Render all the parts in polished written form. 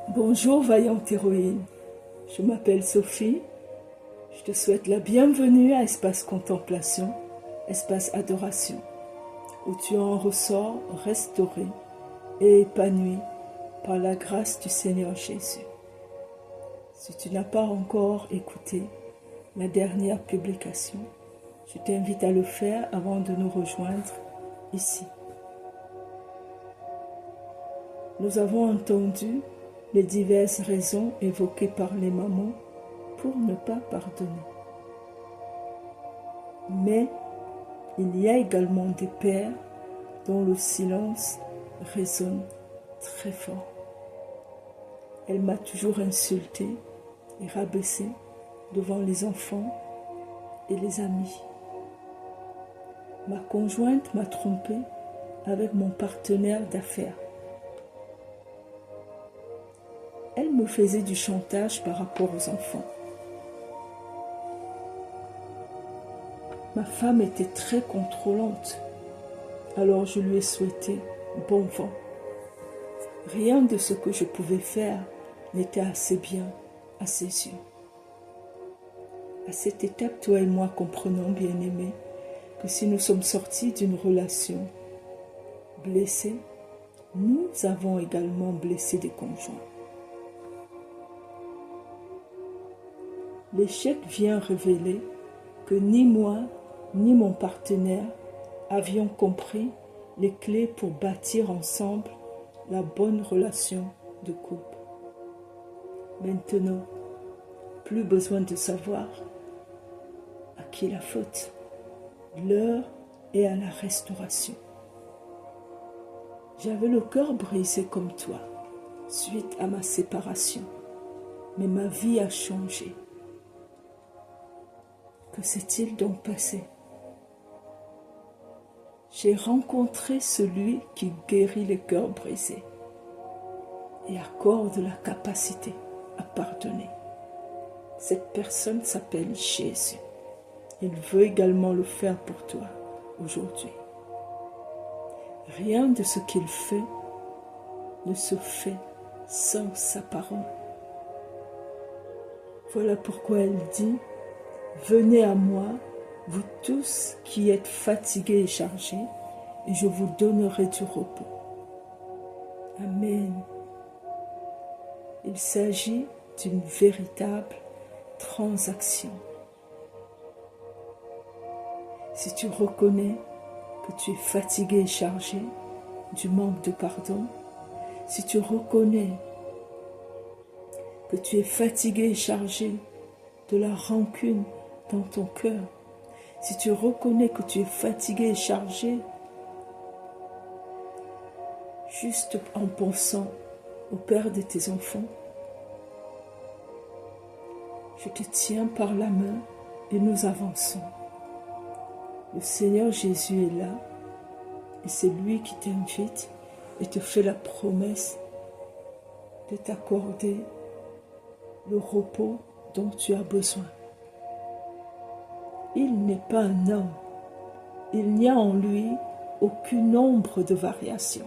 Bonjour vaillante héroïne, je m'appelle Sophie, je te souhaite la bienvenue à Espace Contemplation, Espace Adoration, où tu en ressors restauré et épanoui par la grâce du Seigneur Jésus. Si tu n'as pas encore écouté la dernière publication, je t'invite à le faire avant de nous rejoindre ici. Nous avons entendu les diverses raisons évoquées par les mamans pour ne pas pardonner. Mais il y a également des pères dont le silence résonne très fort. Elle m'a toujours insultée et rabaissée devant les enfants et les amis. Ma conjointe m'a trompée avec mon partenaire d'affaires. Elle me faisait du chantage par rapport aux enfants. Ma femme était très contrôlante, alors je lui ai souhaité bon vent. Rien de ce que je pouvais faire n'était assez bien à ses yeux. À cette étape, toi et moi comprenons, bien-aimés, que si nous sommes sortis d'une relation blessée, nous avons également blessé des conjoints. L'échec vient révéler que ni moi, ni mon partenaire avions compris les clés pour bâtir ensemble la bonne relation de couple. Maintenant, plus besoin de savoir à qui la faute. L'heure est à la restauration. J'avais le cœur brisé comme toi, suite à ma séparation, mais ma vie a changé. Que s'est-il donc passé? J'ai rencontré celui qui guérit les cœurs brisés et accorde la capacité à pardonner. Cette personne s'appelle Jésus. Il veut également le faire pour toi aujourd'hui. Rien de ce qu'il fait ne se fait sans sa parole. Voilà pourquoi elle dit: venez à moi, vous tous qui êtes fatigués et chargés, et je vous donnerai du repos. Amen. Il s'agit d'une véritable transaction. Si tu reconnais que tu es fatigué et chargé du manque de pardon, si tu reconnais que tu es fatigué et chargé de la rancune dans ton cœur, si tu reconnais que tu es fatigué et chargé juste en pensant au père de tes enfants, je te tiens par la main et nous avançons. Le Seigneur Jésus est là et c'est lui qui t'invite et te fait la promesse de t'accorder le repos dont tu as besoin. Il n'est pas un homme. Il n'y a en lui aucune ombre de variation.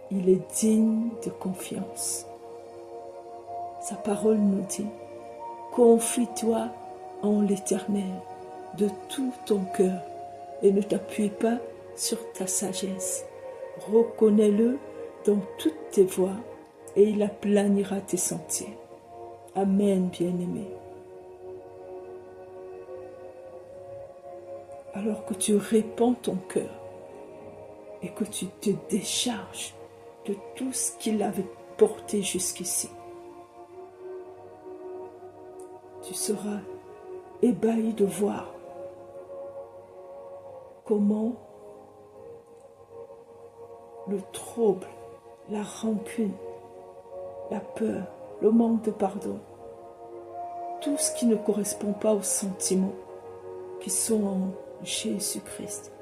Il est digne de confiance. Sa parole nous dit: confie-toi en l'Éternel de tout ton cœur et ne t'appuie pas sur ta sagesse. Reconnais-le dans toutes tes voies et il aplanira tes sentiers. Amen, bien-aimé. Alors que tu répands ton cœur et que tu te décharges de tout ce qu'il avait porté jusqu'ici, tu seras ébahi de voir comment le trouble, la rancune, la peur, le manque de pardon, tout ce qui ne correspond pas aux sentiments qui sont en Jésus-Christ,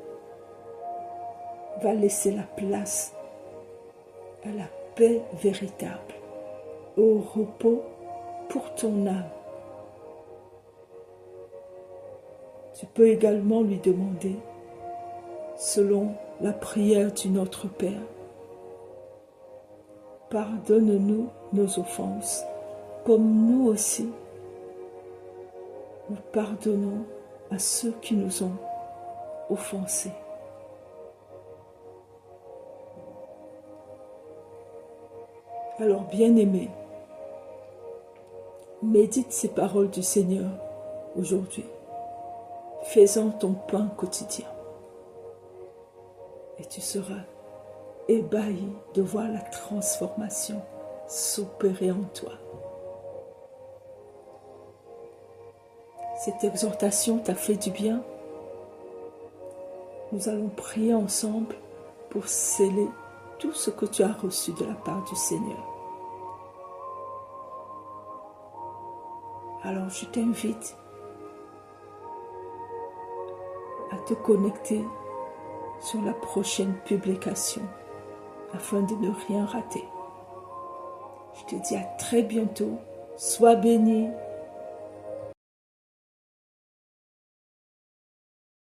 va laisser la place à la paix véritable, au repos pour ton âme. Tu peux également lui demander, selon la prière du Notre Père, pardonne-nous nos offenses, comme nous aussi, nous pardonnons à ceux qui nous ont offensés. Alors, bien-aimé, médite ces paroles du Seigneur aujourd'hui. Fais-en ton pain quotidien. Et tu seras ébahi de voir la transformation s'opérer en toi. Cette exhortation t'a fait du bien. Nous allons prier ensemble pour sceller tout ce que tu as reçu de la part du Seigneur. Alors je t'invite à te connecter sur la prochaine publication afin de ne rien rater. Je te dis à très bientôt. Sois béni.